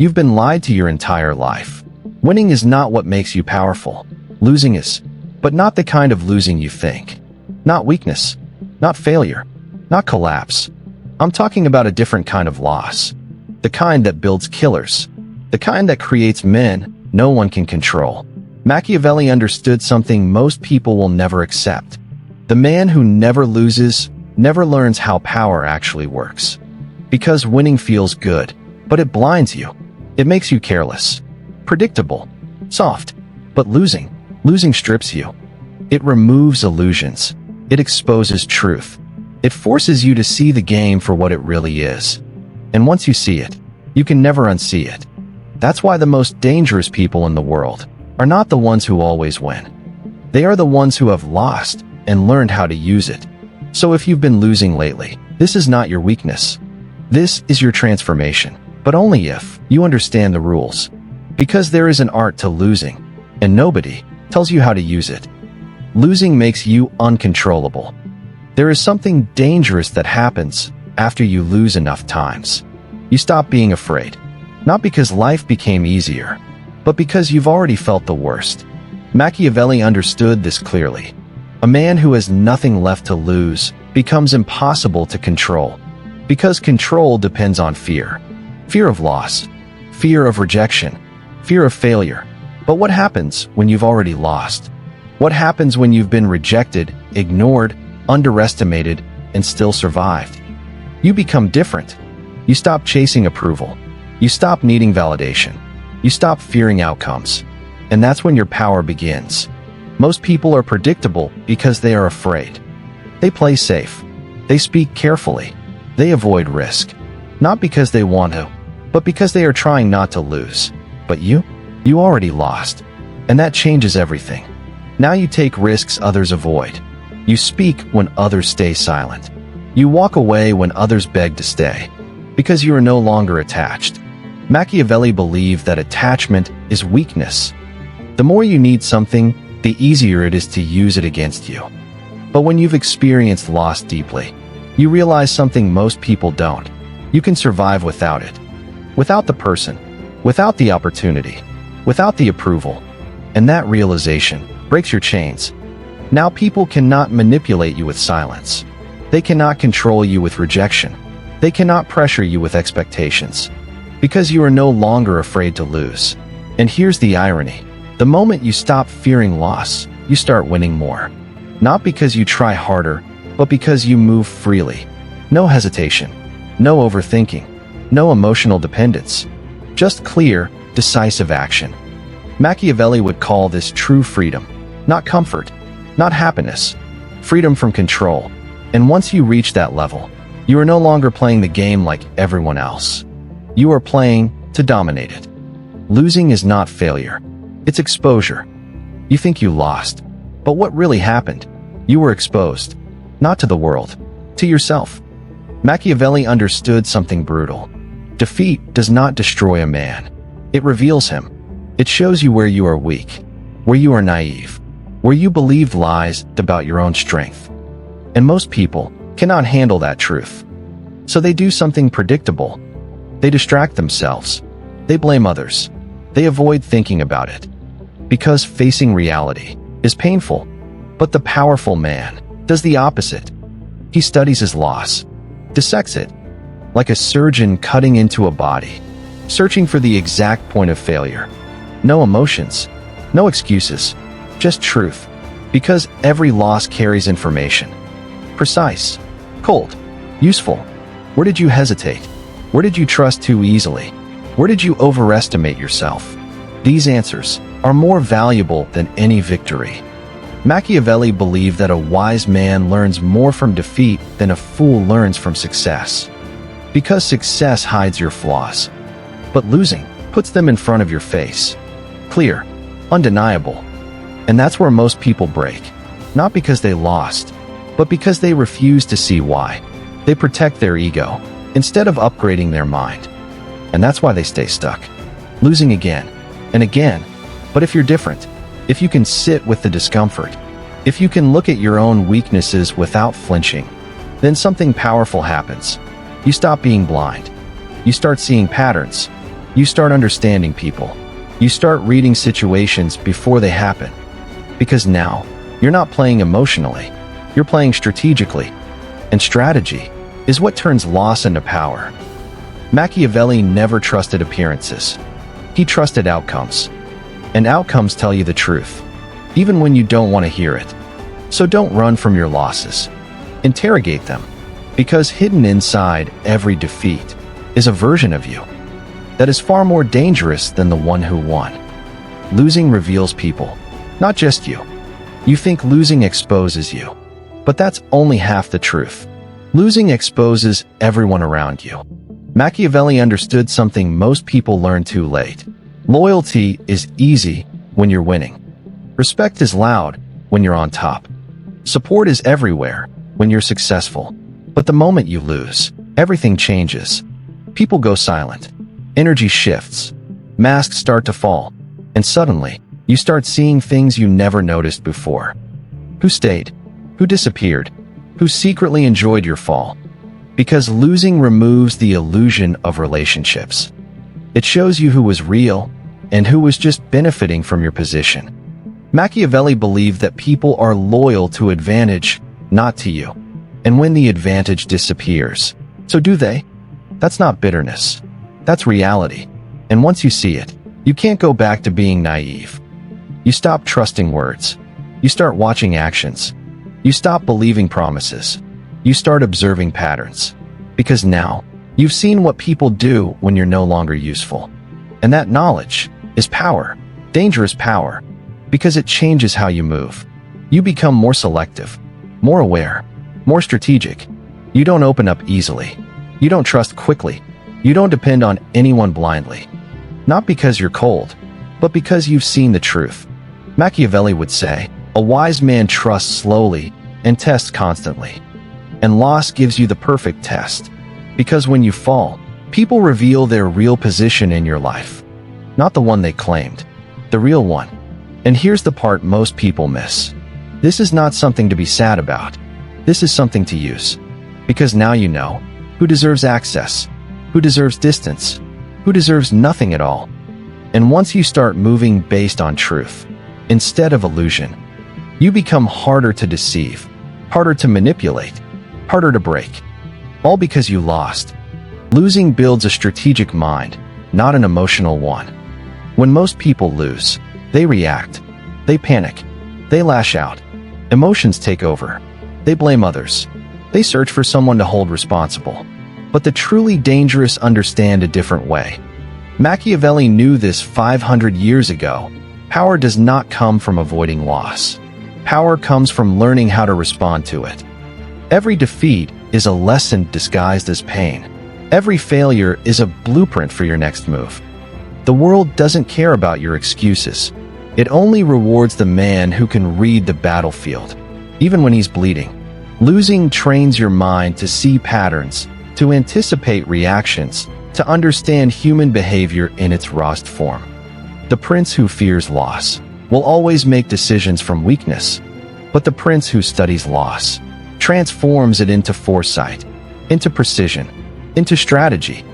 You've been lied to your entire life. Winning is not what makes you powerful. Losing is. But not the kind of losing you think. Not weakness. Not failure. Not collapse. I'm talking about a different kind of loss. The kind that builds killers. The kind that creates men no one can control. Machiavelli understood something most people will never accept. The man who never loses never learns how power actually works. Because winning feels good, but it blinds you. It makes you careless, predictable, soft. But losing strips you. It removes illusions. It exposes truth. It forces you to see the game for what it really is. And once you see it, you can never unsee it. That's why the most dangerous people in the world are not the ones who always win. They are the ones who have lost and learned how to use it. So if you've been losing lately, this is not your weakness. This is your transformation, but only if you understand the rules. Because there is an art to losing, and nobody tells you how to use it. Losing makes you uncontrollable. There is something dangerous that happens after you lose enough times. You stop being afraid, not because life became easier, but because you've already felt the worst. Machiavelli understood this clearly. A man who has nothing left to lose becomes impossible to control, because control depends on fear. Fear of loss, fear of rejection, fear of failure. But what happens when you've already lost? What happens when you've been rejected, ignored, underestimated, and still survived? You become different. You stop chasing approval. You stop needing validation. You stop fearing outcomes. And that's when your power begins. Most people are predictable because they are afraid. They play safe. They speak carefully. They avoid risk. Not because they want to, but because they are trying not to lose. But you already lost. And that changes everything. Now you take risks others avoid. You speak when others stay silent. You walk away when others beg to stay. Because you are no longer attached. Machiavelli believed that attachment is weakness. The more you need something, the easier it is to use it against you. But when you've experienced loss deeply, you realize something most people don't. You can survive without it. Without the person. Without the opportunity. Without the approval. And that realization breaks your chains. Now people cannot manipulate you with silence. They cannot control you with rejection. They cannot pressure you with expectations. Because you are no longer afraid to lose. And here's the irony. The moment you stop fearing loss, you start winning more. Not because you try harder, but because you move freely. No hesitation. No overthinking. No emotional dependence. Just clear, decisive action. Machiavelli would call this true freedom. Not comfort. Not happiness. Freedom from control. And once you reach that level, you are no longer playing the game like everyone else. You are playing to dominate it. Losing is not failure. It's exposure. You think you lost. But what really happened? You were exposed. Not to the world. To yourself. Machiavelli understood something brutal. Defeat does not destroy a man. It reveals him. It shows you where you are weak. Where you are naive. Where you believed lies about your own strength. And most people cannot handle that truth. So they do something predictable. They distract themselves. They blame others. They avoid thinking about it. Because facing reality is painful. But the powerful man does the opposite. He studies his loss, dissects it, like a surgeon cutting into a body, searching for the exact point of failure. No emotions, no excuses, just truth. Because every loss carries information. Precise, cold, useful. Where did you hesitate? Where did you trust too easily? Where did you overestimate yourself? These answers are more valuable than any victory. Machiavelli believed that a wise man learns more from defeat than a fool learns from success. Because success hides your flaws, but losing puts them in front of your face. Clear, undeniable. And that's where most people break. Not because they lost, but because they refuse to see why. They protect their ego instead of upgrading their mind. And that's why they stay stuck, losing again and again. But if you're different, if you can sit with the discomfort, if you can look at your own weaknesses without flinching, then something powerful happens. You stop being blind. You start seeing patterns. You start understanding people. You start reading situations before they happen. Because now, you're not playing emotionally, you're playing strategically. And strategy is what turns loss into power. Machiavelli never trusted appearances. He trusted outcomes. And outcomes tell you the truth, even when you don't want to hear it. So don't run from your losses. Interrogate them, because hidden inside every defeat is a version of you that is far more dangerous than the one who won. Losing reveals people, not just you. You think losing exposes you, but that's only half the truth. Losing exposes everyone around you. Machiavelli understood something most people learn too late. Loyalty is easy when you're winning. Respect is loud when you're on top. Support is everywhere when you're successful. But the moment you lose, everything changes. People go silent. Energy shifts. Masks start to fall. And suddenly, you start seeing things you never noticed before. Who stayed? Who disappeared? Who secretly enjoyed your fall? Because losing removes the illusion of relationships. It shows you who was real and who was just benefiting from your position. Machiavelli believed that people are loyal to advantage, not to you. And when the advantage disappears, so do they. That's not bitterness. That's reality. And once you see it, you can't go back to being naive. You stop trusting words. You start watching actions. You stop believing promises. You start observing patterns. Because now, you've seen what people do when you're no longer useful. And that knowledge is power, dangerous power, because it changes how you move. You become more selective, more aware, more strategic. You don't open up easily. You don't trust quickly. You don't depend on anyone blindly. Not because you're cold, but because you've seen the truth. Machiavelli would say, a wise man trusts slowly and tests constantly. And loss gives you the perfect test. Because when you fall, people reveal their real position in your life. Not the one they claimed, the real one. And here's the part most people miss. This is not something to be sad about. This is something to use. Because now you know who deserves access, who deserves distance, who deserves nothing at all. And once you start moving based on truth, instead of illusion, you become harder to deceive, harder to manipulate, harder to break. All because you lost. Losing builds a strategic mind, not an emotional one. When most people lose, they react, they panic, they lash out. Emotions take over. They blame others. They search for someone to hold responsible. But the truly dangerous understand a different way. Machiavelli knew this 500 years ago. Power does not come from avoiding loss. Power comes from learning how to respond to it. Every defeat is a lesson disguised as pain. Every failure is a blueprint for your next move. The world doesn't care about your excuses. It only rewards the man who can read the battlefield, even when he's bleeding. Losing trains your mind to see patterns, to anticipate reactions, to understand human behavior in its rawest form. The prince who fears loss will always make decisions from weakness, but the prince who studies loss transforms it into foresight, into precision, into strategy.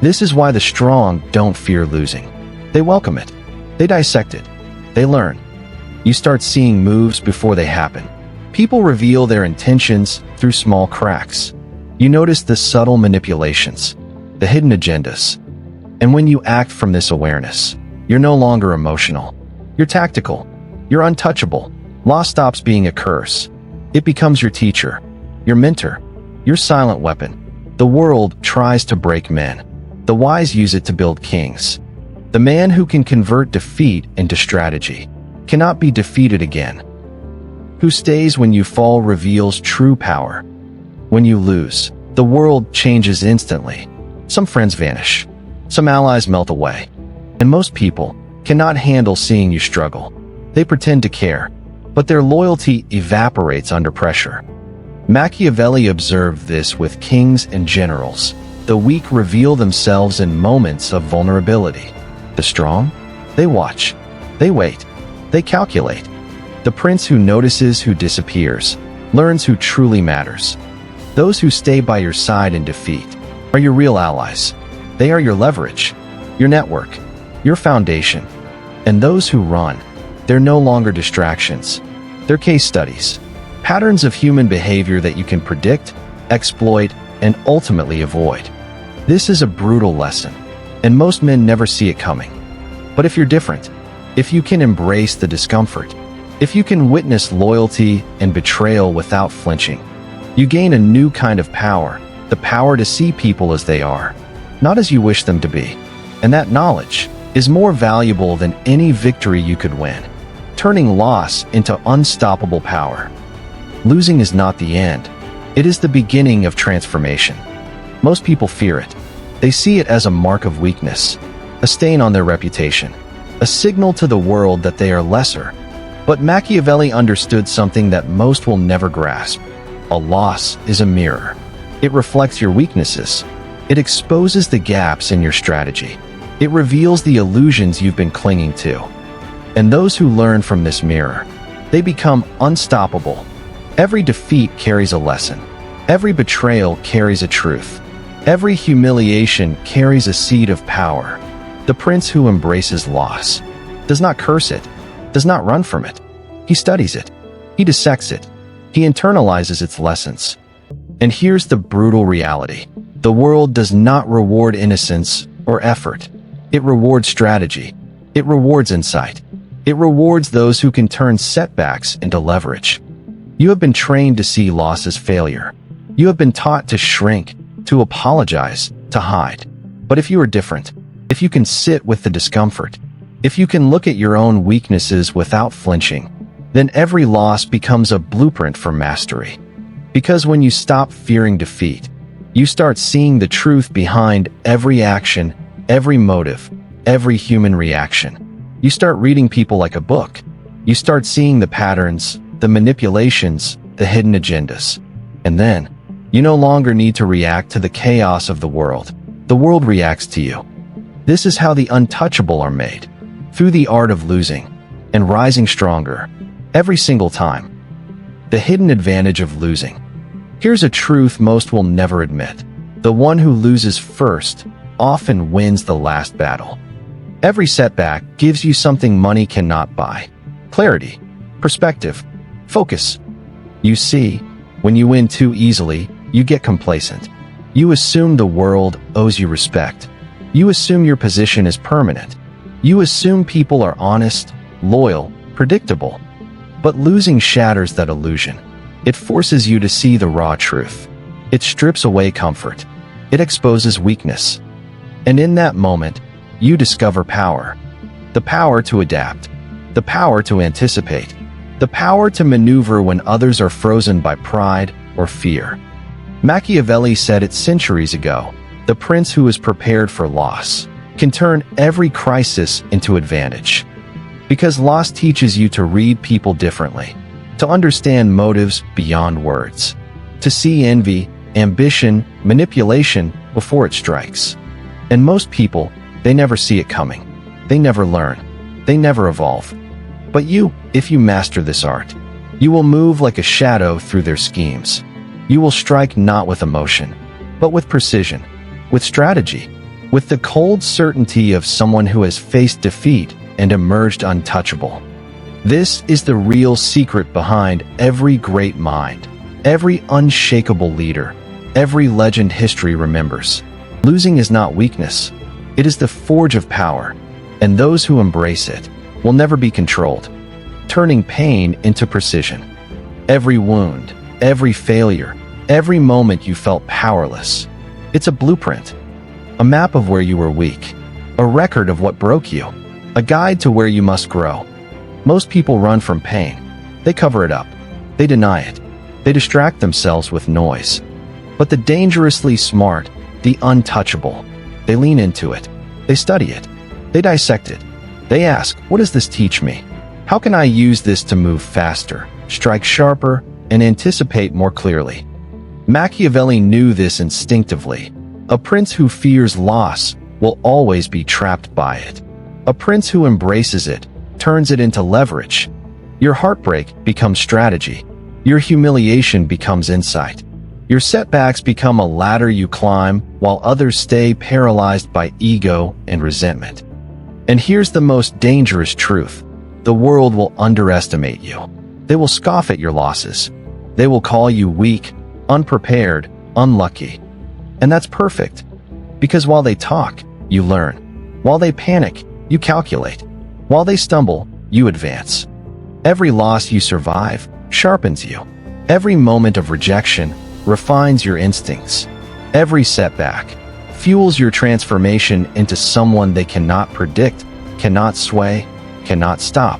This is why the strong don't fear losing. They welcome it. They dissect it. They learn. You start seeing moves before they happen. People reveal their intentions through small cracks. You notice the subtle manipulations, the hidden agendas. And when you act from this awareness, you're no longer emotional. You're tactical. You're untouchable. Loss stops being a curse. It becomes your teacher, your mentor, your silent weapon. The world tries to break men. The wise use it to build kings. The man who can convert defeat into strategy cannot be defeated again. Who stays when you fall reveals true power. When you lose, the world changes instantly. Some friends vanish. Some allies melt away. And most people cannot handle seeing you struggle. They pretend to care, but their loyalty evaporates under pressure. Machiavelli observed this with kings and generals. The weak reveal themselves in moments of vulnerability. The strong? They watch. They wait. They calculate. The prince who notices who disappears, learns who truly matters. Those who stay by your side in defeat are your real allies. They are your leverage. your network, your foundation. And those who run, they're no longer distractions. They're case studies, patterns of human behavior that you can predict, exploit, and ultimately avoid. This is a brutal lesson, and most men never see it coming. But if you're different, if you can embrace the discomfort, if you can witness loyalty and betrayal without flinching, you gain a new kind of power, the power to see people as they are, not as you wish them to be. And that knowledge is more valuable than any victory you could win, turning loss into unstoppable power. Losing is not the end. It is the beginning of transformation. Most people fear it. They see it as a mark of weakness, a stain on their reputation, a signal to the world that they are lesser. But Machiavelli understood something that most will never grasp. A loss is a mirror. It reflects your weaknesses. It exposes the gaps in your strategy. It reveals the illusions you've been clinging to. And those who learn from this mirror, they become unstoppable. Every defeat carries a lesson. Every betrayal carries a truth. Every humiliation carries a seed of power. The prince who embraces loss does not curse it, does not run from it. He studies it. He dissects it. He internalizes its lessons. And here's the brutal reality. The world does not reward innocence or effort. It rewards strategy. It rewards insight. It rewards those who can turn setbacks into leverage. You have been trained to see loss as failure. You have been taught to shrink, to apologize, to hide. But if you are different, if you can sit with the discomfort, if you can look at your own weaknesses without flinching, then every loss becomes a blueprint for mastery. Because when you stop fearing defeat, you start seeing the truth behind every action, every motive, every human reaction. You start reading people like a book. You start seeing the patterns, the manipulations, the hidden agendas. And then, you no longer need to react to the chaos of the world. The world reacts to you. This is how the untouchable are made, through the art of losing and rising stronger every single time. The hidden advantage of losing. Here's a truth most will never admit. The one who loses first often wins the last battle. Every setback gives you something money cannot buy. Clarity, perspective, focus. You see, when you win too easily, you get complacent. You assume the world owes you respect. You assume your position is permanent. You assume people are honest, loyal, predictable. But losing shatters that illusion. It forces you to see the raw truth. It strips away comfort. It exposes weakness. And in that moment, you discover power. The power to adapt. The power to anticipate. The power to maneuver when others are frozen by pride or fear. Machiavelli said it centuries ago. The prince who is prepared for loss can turn every crisis into advantage. Because loss teaches you to read people differently, to understand motives beyond words, to see envy, ambition, manipulation before it strikes. And most people, they never see it coming. They never learn. They never evolve. But you, if you master this art, you will move like a shadow through their schemes. You will strike not with emotion, but with precision, with strategy, with the cold certainty of someone who has faced defeat and emerged untouchable. This is the real secret behind every great mind, every unshakable leader, every legend history remembers. Losing is not weakness. It is the forge of power, and those who embrace it will never be controlled, turning pain into precision. Every wound, every failure, every moment you felt powerless. It's a blueprint, a map of where you were weak, a record of what broke you, a guide to where you must grow. Most people run from pain. They cover it up. They deny it. They distract themselves with noise. But the dangerously smart, the untouchable, they lean into it. They study it. They dissect it. They ask, what does this teach me? How can I use this to move faster, strike sharper, and anticipate more clearly? Machiavelli knew this instinctively. A prince who fears loss will always be trapped by it. A prince who embraces it turns it into leverage. Your heartbreak becomes strategy. Your humiliation becomes insight. Your setbacks become a ladder you climb while others stay paralyzed by ego and resentment. And here's the most dangerous truth. The world will underestimate you. They will scoff at your losses. They will call you weak, unprepared, unlucky. And that's perfect. Because while they talk, you learn. While they panic, you calculate. While they stumble, you advance. Every loss you survive sharpens you. Every moment of rejection refines your instincts. Every setback fuels your transformation into someone they cannot predict, cannot sway, cannot stop.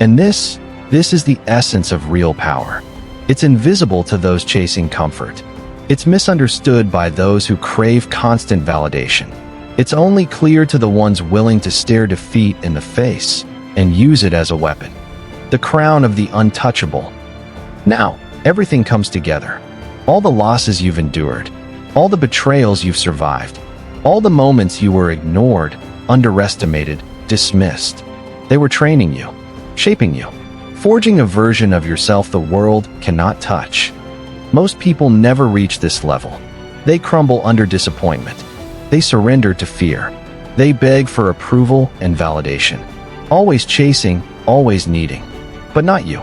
And this is the essence of real power. It's invisible to those chasing comfort. It's misunderstood by those who crave constant validation. It's only clear to the ones willing to stare defeat in the face and use it as a weapon. The crown of the untouchable. Now, everything comes together. All the losses you've endured, all the betrayals you've survived, all the moments you were ignored, underestimated, dismissed. They were training you, shaping you, forging a version of yourself the world cannot touch. Most people never reach this level. They crumble under disappointment. They surrender to fear. They beg for approval and validation. Always chasing, always needing. But not you.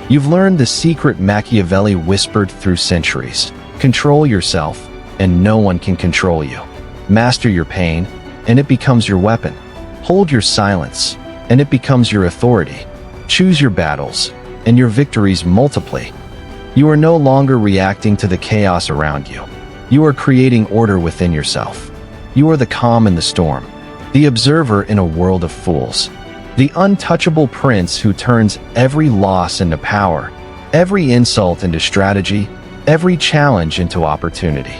You've learned the secret Machiavelli whispered through centuries. Control yourself, and no one can control you. Master your pain, and it becomes your weapon. Hold your silence, and it becomes your authority. Choose your battles, and your victories multiply. You are no longer reacting to the chaos around you. You are creating order within yourself. You are the calm in the storm, the observer in a world of fools. The untouchable prince who turns every loss into power, every insult into strategy, every challenge into opportunity.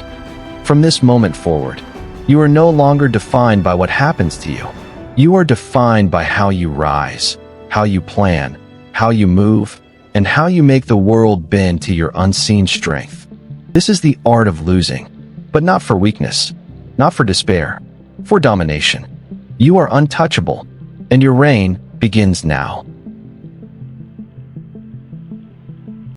From this moment forward, you are no longer defined by what happens to you. You are defined by how you rise, how you plan, how you move, and how you make the world bend to your unseen strength. This is the art of losing, but not for weakness, not for despair, for domination. You are untouchable, and your reign begins now.